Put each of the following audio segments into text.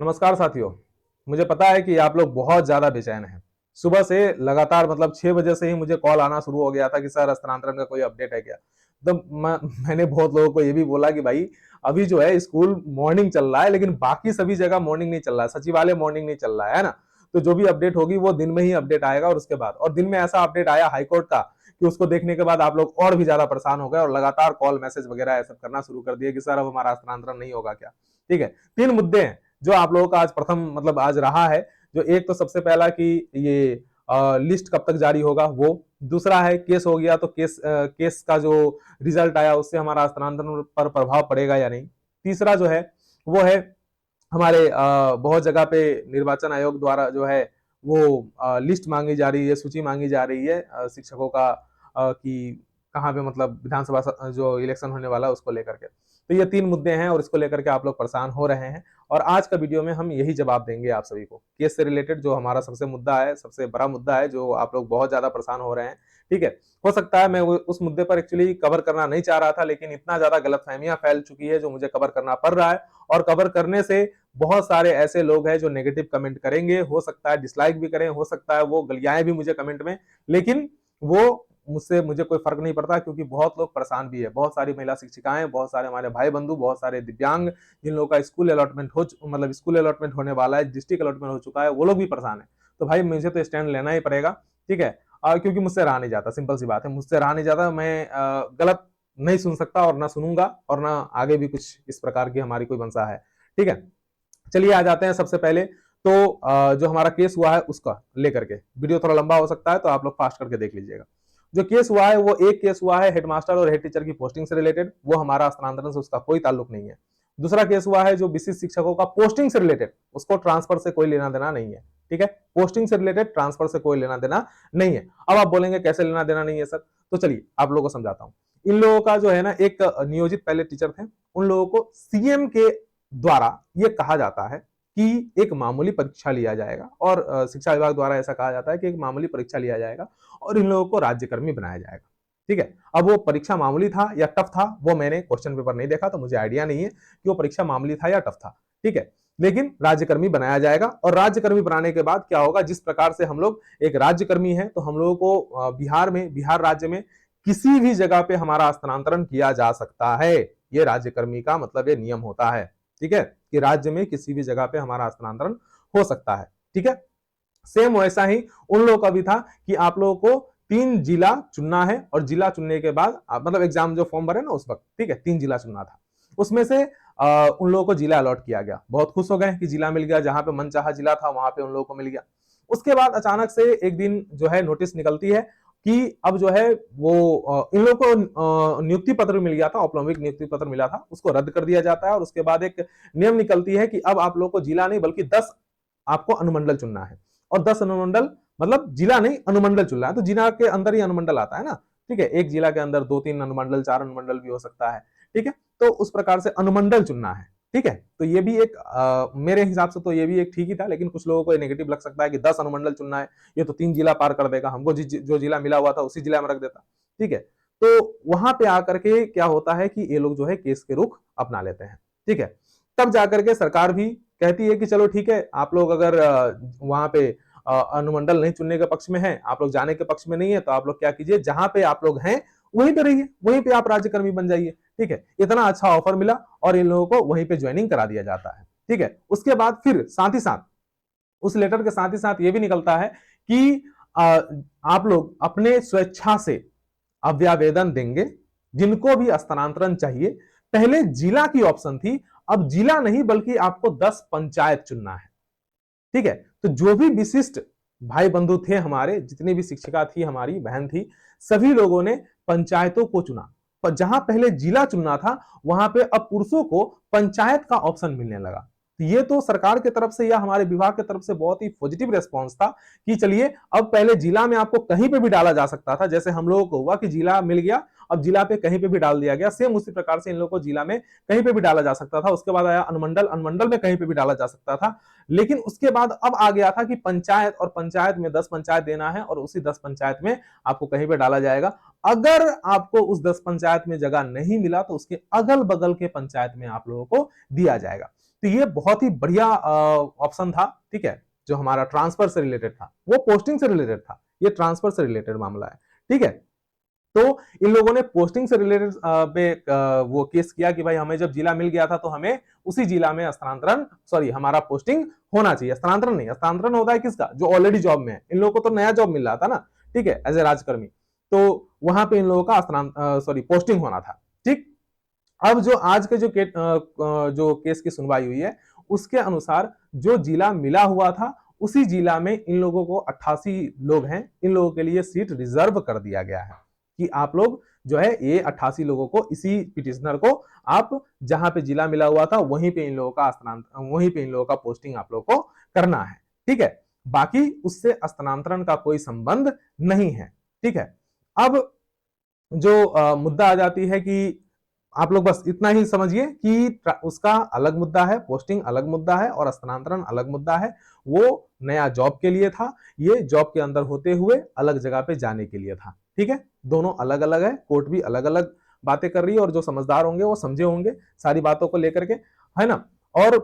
नमस्कार साथियों। मुझे पता है कि आप लोग बहुत ज्यादा बेचैन हैं। सुबह से लगातार मतलब 6 बजे से ही मुझे कॉल आना शुरू हो गया था कि सर स्थानांतरण का कोई अपडेट है क्या। तो मैंने बहुत लोगों को ये भी बोला कि भाई अभी जो है स्कूल मॉर्निंग चल रहा है, लेकिन बाकी सभी जगह मॉर्निंग नहीं चल रहा है, सचिवालय मॉर्निंग नहीं चल रहा है ना। तो जो भी अपडेट होगी वो दिन में ही अपडेट आएगा, और उसके बाद और दिन में ऐसा अपडेट आया हाईकोर्ट का कि उसको देखने के बाद आप लोग और भी ज्यादा परेशान हो गए और लगातार कॉल मैसेज वगैरह ये सब करना शुरू कर दिए कि सर अब हमारा स्थानांतरण नहीं होगा क्या। ठीक है, 3 मुद्दे हैं जो आप लोगों का आज प्रथम मतलब आज रहा है। जो एक तो सबसे पहला कि ये लिस्ट कब तक जारी होगा, वो दूसरा है केस हो गया तो केस का जो रिजल्ट आया उससे हमारा स्थानांतरण पर प्रभाव पड़ेगा या नहीं। तीसरा जो है वो है हमारे बहुत जगह पे निर्वाचन आयोग द्वारा जो है वो लिस्ट मांगी जा रही है, सूची मांगी जा रही है शिक्षकों का कि कहाँ पे मतलब विधानसभा जो इलेक्शन होने वाला है उसको लेकर के। तो ये 3 मुद्दे हैं और इसको लेकर के आप लोग परेशान हो रहे हैं, और आज का वीडियो में हम यही जवाब देंगे आप सभी को। केस से रिलेटेड जो हमारा सबसे मुद्दा है, सबसे बड़ा मुद्दा है, जो आप लोग बहुत ज्यादा परेशान हो रहे हैं। ठीक है, हो सकता है मैं उस मुद्दे पर एक्चुअली कवर करना नहीं चाह रहा था, लेकिन इतना ज्यादा गलतफहमियां फैल चुकी है जो मुझे कवर करना पड़ रहा है। और कवर करने से बहुत सारे ऐसे लोग हैं जो नेगेटिव कमेंट करेंगे, हो सकता है डिसलाइक भी करें, हो सकता है वो गलियाएं भी मुझे कमेंट में, लेकिन वो मुझे कोई फर्क नहीं पड़ता, क्योंकि बहुत लोग परेशान भी है। बहुत सारी महिला शिक्षिकाएं, बहुत सारे हमारे भाई बंधु, बहुत सारे दिव्यांग, जिन लोगों का स्कूल अलॉटमेंट हो मतलब स्कूल अलॉटमेंट होने वाला है, डिस्ट्रिक्ट अलॉटमेंट हो चुका है, वो लोग भी परेशान है। तो भाई मुझे तो स्टैंड लेना ही पड़ेगा। ठीक है, क्योंकि मुझसे रहा नहीं जाता, सिंपल सी बात है, मुझसे रहा नहीं जाता। मैं गलत नहीं सुन सकता और ना सुनूंगा, और ना आगे भी कुछ इस प्रकार की हमारी कोई मंशा है। ठीक है, चलिए आ जाते हैं सबसे पहले। तो जो हमारा केस हुआ है उसका लेकर के, वीडियो थोड़ा लंबा हो सकता है तो आप लोग फास्ट करके देख लीजिएगा। जो केस हुआ है वो एक केस हुआ है हेडमास्टर और हेड टीचर की पोस्टिंग से रिलेटेड, वो हमारा स्थानांतरण से उसका कोई ताल्लुक नहीं है। दूसरा केस हुआ है जो विशिष्ट शिक्षकों का पोस्टिंग से रिलेटेड, उसको ट्रांसफर से कोई लेना देना नहीं है। ठीक है, पोस्टिंग से रिलेटेड ट्रांसफर से कोई लेना देना नहीं है। अब आप बोलेंगे कैसे लेना देना नहीं है सर, तो चलिए आप लोगों को समझाता हूं। इन लोगों का जो है ना, एक नियोजित पहले टीचर थे, उन लोगों को सीएम के द्वारा ये कहा जाता है कि एक मामूली परीक्षा लिया जाएगा, और शिक्षा विभाग द्वारा ऐसा कहा जाता है कि एक मामूली परीक्षा लिया जाएगा और इन लोगों को राज्यकर्मी बनाया जाएगा। ठीक है, अब वो परीक्षा मामूली था या टफ था वो मैंने क्वेश्चन पेपर नहीं देखा, तो मुझे आइडिया नहीं है कि वो परीक्षा मामूली था या टफ था। ठीक है, लेकिन राज्यकर्मी बनाया जाएगा, और राज्यकर्मी बनाने के बाद क्या होगा, जिस प्रकार से हम लोग एक राज्यकर्मी है तो हम लोगों को बिहार राज्य में किसी भी जगह पे हमारा स्थानांतरण किया जा सकता है। ये राज्यकर्मी का मतलब ये नियम होता है। ठीक है, कि राज्य में किसी भी जगह पे हमारा स्थानांतरण हो सकता है। ठीक है, सेम वैसा ही उन लोगों का भी था कि आप लोगों को 3 जिला चुनना है, और जिला चुनने के बाद मतलब एग्जाम जो फॉर्म भरे ना उस वक्त, ठीक है, 3 जिला चुनना था। उसमें से उन लोगों को जिला अलॉट किया गया, बहुत खुश हो गए कि जिला मिल गया, जहां पे मनचाहा जिला था वहां पे उन लोगों को मिल गया। उसके बाद अचानक से एक दिन जो है नोटिस निकलती है कि अब जो है वो इन लोगों को नियुक्ति पत्र मिल गया था, औपचारिक नियुक्ति पत्र मिला था, उसको रद्द कर दिया जाता है। और उसके बाद एक नियम निकलती है कि अब आप लोगों को जिला नहीं बल्कि 10 आपको अनुमंडल चुनना है। और 10 अनुमंडल मतलब जिला नहीं अनुमंडल चुनना है, तो जिला के अंदर ही अनुमंडल आता है ना। ठीक है, एक जिला के अंदर 2-3 अनुमंडल, 4 अनुमंडल भी हो सकता है। ठीक है, तो उस प्रकार से अनुमंडल चुनना है। ठीक है, तो ये भी एक मेरे हिसाब से तो ये भी एक ठीक ही था, लेकिन कुछ लोगों को नेगेटिव लग सकता है कि 10 अनुमंडल चुनना है, ये तो 3 जिला पार कर देगा, हमको जो जिला मिला हुआ था उसी जिला में रख देता। ठीक है, तो वहां पे आकर के क्या होता है कि ये लोग जो है केस के रुख अपना लेते हैं। ठीक है, तब जाकर के सरकार भी कहती है कि चलो ठीक है, आप लोग अगर वहां पे अनुमंडल नहीं चुनने के पक्ष में है, आप लोग जाने के पक्ष में नहीं है, तो आप लोग क्या कीजिए, जहां पे आप लोग हैं वहीं पे रहिए, वहीं पे आप राज्यकर्मी बन जाइए। ठीक है, इतना अच्छा ऑफर मिला और इन लोगों को वहीं पे ज्वाइनिंग करा दिया जाता है। ठीक है, उसके बाद फिर साथ ही साथ उस लेटर के साथ ही साथ ये भी निकलता है कि आप लोग अपने स्वेच्छा से अभ्यावेदन देंगे, जिनको भी स्थानांतरण चाहिए। पहले जिला की ऑप्शन थी, अब जिला नहीं बल्कि आपको 10 पंचायत चुनना है। ठीक है, तो जो भी विशिष्ट भाई बंधु थे हमारे, जितनी भी शिक्षिका थी, हमारी बहन थी, सभी लोगों ने पंचायतों को चुना। पर जहां पहले जिला चुनना था वहां पे अब पुरुषों को पंचायत का ऑप्शन मिलने लगा। तो ये तो सरकार की तरफ से या हमारे विभाग की तरफ से बहुत ही पॉजिटिव रेस्पॉन्स था कि चलिए अब पहले जिला में आपको कहीं पे भी डाला जा सकता था, जैसे हम लोगों को हुआ कि जिला मिल गया, अब जिला पे कहीं पे भी डाल दिया गया, सेम उसी प्रकार से इन लोगों को जिला में कहीं पे भी डाला जा सकता था। उसके बाद आया अनुमंडल, अनुमंडल में कहीं पे भी डाला जा सकता था। लेकिन उसके बाद अब आ गया था कि पंचायत, और पंचायत में 10 पंचायत देना है, और उसी 10 पंचायत में आपको कहीं पे डाला जाएगा। अगर आपको उस 10 पंचायत में जगह नहीं मिला तो उसके अगल बगल के पंचायत में आप लोगों को दिया जाएगा। तो ये बहुत ही बढ़िया ऑप्शन था, ठीक है, जो हमारा ट्रांसफर से रिलेटेड था, वो पोस्टिंग से रिलेटेड था, ये ट्रांसफर से रिलेटेड मामला है, ठीक है। तो इन लोगों ने पोस्टिंग से रिलेटेड पे वो केस किया कि भाई हमें जब जिला मिल गया था तो हमें उसी जिला में स्थानांतरण, सॉरी, हमारा पोस्टिंग होना चाहिए, स्थानांतरण नहीं, स्थानांतरण होता है किसका, जो ऑलरेडी जॉब में है। इन लोगों को तो नया जॉब मिल रहा था ना, ठीक है, एज ए राजकर्मी, तो वहां पे इन लोगों का सॉरी पोस्टिंग होना था, ठीक। अब जो आज के जो केस की सुनवाई हुई है, उसके अनुसार जो जिला मिला हुआ था उसी जिला में इन लोगों को 88 लोग हैं, इन लोगों के लिए सीट रिजर्व कर दिया गया है कि आप लोग जो है ये 88 लोगों को, इसी पिटिशनर को आप जहां पे जिला मिला हुआ था वहीं पे इन लोगों का वहीं पे इन लोगों का पोस्टिंग आप लोगों को करना है, ठीक है। बाकी उससे स्थानांतरण का कोई संबंध नहीं है, ठीक है। अब जो मुद्दा आ जाती है कि आप लोग बस इतना ही समझिए कि उसका अलग मुद्दा है, पोस्टिंग अलग मुद्दा है और स्थानांतरण अलग मुद्दा है। वो नया जॉब के लिए था, ये जॉब के अंदर होते हुए अलग जगह पे जाने के लिए था, ठीक है। दोनों अलग अलग है, कोर्ट भी अलग अलग बातें कर रही है और जो समझदार होंगे वो समझे होंगे सारी बातों को लेकर के, है ना। और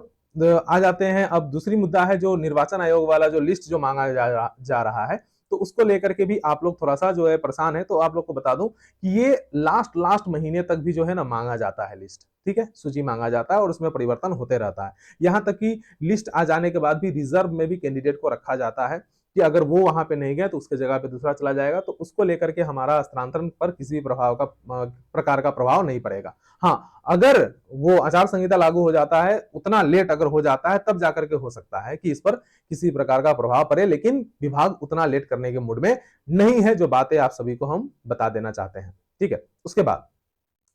आ जाते हैं अब दूसरी मुद्दा है जो निर्वाचन आयोग वाला जो लिस्ट जो मांगा जा रहा है, तो उसको लेकर के भी आप लोग थोड़ा सा जो है परेशान है। तो आप लोग को बता दूं कि ये लास्ट महीने तक भी जो है ना मांगा जाता है लिस्ट, ठीक है, सूची मांगा जाता है और उसमें परिवर्तन होते रहता है। यहां तक कि लिस्ट आ जाने के बाद भी रिजर्व में भी कैंडिडेट को रखा जाता है कि अगर वो वहां पे नहीं गया तो उसके जगह पे दूसरा चला जाएगा, तो उसको लेकर के हमारा स्थानांतरण पर किसी प्रकार का प्रभाव नहीं पड़ेगा। हाँ, अगर वो आचार संहिता लागू हो जाता है, उतना लेट अगर हो जाता है, तब जाकर के हो सकता है कि इस पर किसी प्रकार का प्रभाव पड़े, लेकिन विभाग उतना लेट करने के मूड में नहीं है, जो बातें आप सभी को हम बता देना चाहते हैं, ठीक है। उसके बाद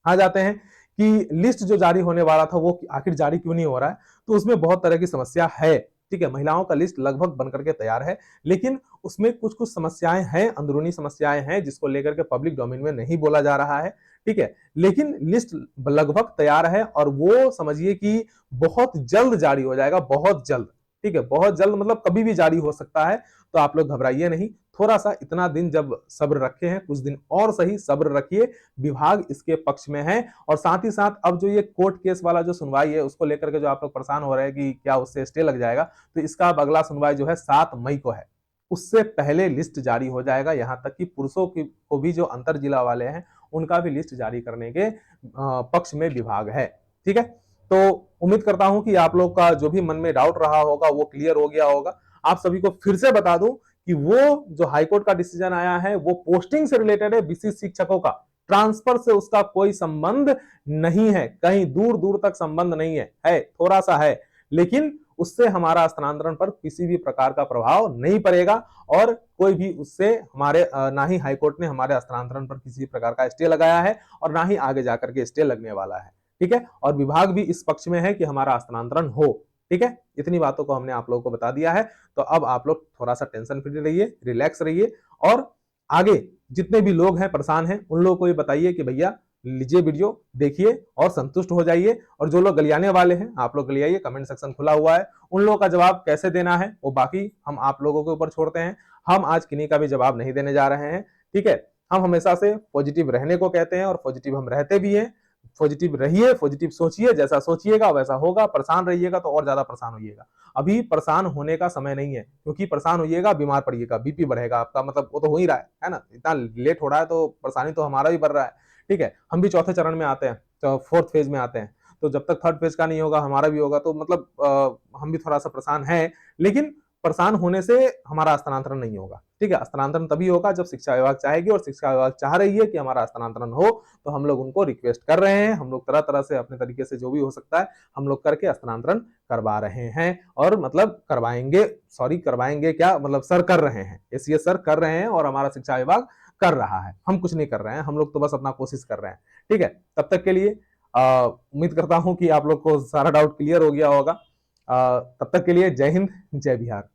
आ जाते हैं कि लिस्ट जो जारी होने वाला था वो आखिर जारी क्यों नहीं हो रहा है, तो उसमें बहुत तरह की समस्या है, ठीक है। महिलाओं का लिस्ट लगभग बनकर के तैयार है, लेकिन उसमें कुछ कुछ समस्याएं हैं, अंदरूनी समस्याएं हैं, जिसको लेकर के पब्लिक डोमेन में नहीं बोला जा रहा है, ठीक है। लेकिन लिस्ट लगभग तैयार है और वो समझिए कि बहुत जल्द जारी हो जाएगा, बहुत जल्द, ठीक है, बहुत जल्द, मतलब कभी भी जारी हो सकता है। तो आप लोग घबराइए नहीं, थोड़ा सा इतना दिन जब सब्र रखे हैं, कुछ दिन और सही सब्र रखिए, विभाग इसके पक्ष में है। और साथ ही साथ अब जो ये कोर्ट केस वाला जो सुनवाई है उसको लेकर के जो आप लोग परेशान हो रहे हैं कि क्या उससे स्टे लग जाएगा, तो इसका अब अगला सुनवाई जो है 7 मई को है, उससे पहले लिस्ट जारी हो जाएगा। यहां तक कि पुरुषों की को भी जो अंतर जिला वाले हैं उनका भी लिस्ट जारी करने के पक्ष में विभाग है, ठीक है। तो उम्मीद करता हूं कि आप लोग का जो भी मन में डाउट रहा होगा वो क्लियर हो गया होगा। आप सभी को फिर से बता दूं कि वो जो हाईकोर्ट का डिसीजन आया है वो पोस्टिंग से रिलेटेड है, बीसी शिक्षकों का, ट्रांसफर से उसका कोई संबंध नहीं है, कहीं दूर दूर तक संबंध नहीं है थोड़ा सा है, लेकिन उससे हमारा स्थानांतरण पर किसी भी प्रकार का प्रभाव नहीं पड़ेगा और कोई भी उससे हमारे ना ही हाईकोर्ट ने हमारे स्थानांतरण पर किसी प्रकार का स्टे लगाया है और ना ही आगे जाकर के स्टे लगने वाला है, ठीक है। और विभाग भी इस पक्ष में है कि हमारा स्थानांतरण हो, ठीक है। इतनी बातों को हमने आप लोगों को बता दिया है, तो अब आप लोग थोड़ा सा टेंशन फ्री रहिए, रिलैक्स रहिए और आगे जितने भी लोग हैं परेशान हैं उन लोगों को ये बताइए कि भैया लीजिए वीडियो देखिए और संतुष्ट हो जाइए। और जो लोग गलियाने वाले हैं आप लोग गलियाइए, कमेंट सेक्शन खुला हुआ है, उन लोगों का जवाब कैसे देना है वो बाकी हम आप लोगों के ऊपर छोड़ते हैं। हम आज किन्हीं का भी जवाब नहीं देने जा रहे हैं, ठीक है। हम हमेशा से पॉजिटिव रहने को कहते हैं और पॉजिटिव हम रहते भी हैं। पॉजिटिव रहिए, पॉजिटिव सोचिए, जैसा सोचिएगा वैसा होगा। परेशान रहिएगा तो और ज्यादा परेशान होइएगा। अभी परेशान होने का समय नहीं है, क्योंकि परेशान होइएगा बीमार पड़िएगा, बीपी बढ़ेगा आपका, मतलब वो तो हो ही रहा है ना, इतना लेट हो रहा है तो परेशानी तो हमारा भी बढ़ रहा है, ठीक है। हम भी चौथे चरण में आते हैं, तो 4th फेज में आते हैं, तो जब तक 3rd फेज का नहीं होगा हमारा भी होगा, तो मतलब हम भी थोड़ा सा परेशान है, लेकिन परेशान होने से हमारा स्थानांतरण नहीं होगा, ठीक है। स्थानांतरण तभी होगा जब शिक्षा विभाग चाहेगी, और शिक्षा विभाग चाह रही है कि हमारा स्थानांतरण हो, तो हम लोग उनको रिक्वेस्ट कर रहे हैं। हम लोग तरह तरह से अपने तरीके से जो भी हो सकता है हम लोग करके स्थानांतरण करवा रहे हैं, और मतलब करवाएंगे, सॉरी करवाएंगे क्या, मतलब सर कर रहे हैं, एसीएस सर कर रहे हैं और हमारा शिक्षा विभाग कर रहा है, हम कुछ नहीं कर रहे हैं, हम लोग तो बस अपना कोशिश कर रहे हैं, ठीक है। तब तक के लिए उम्मीद करता हूं कि आप लोग को सारा डाउट क्लियर हो गया होगा। तब तक के लिए जय हिंद, जय बिहार।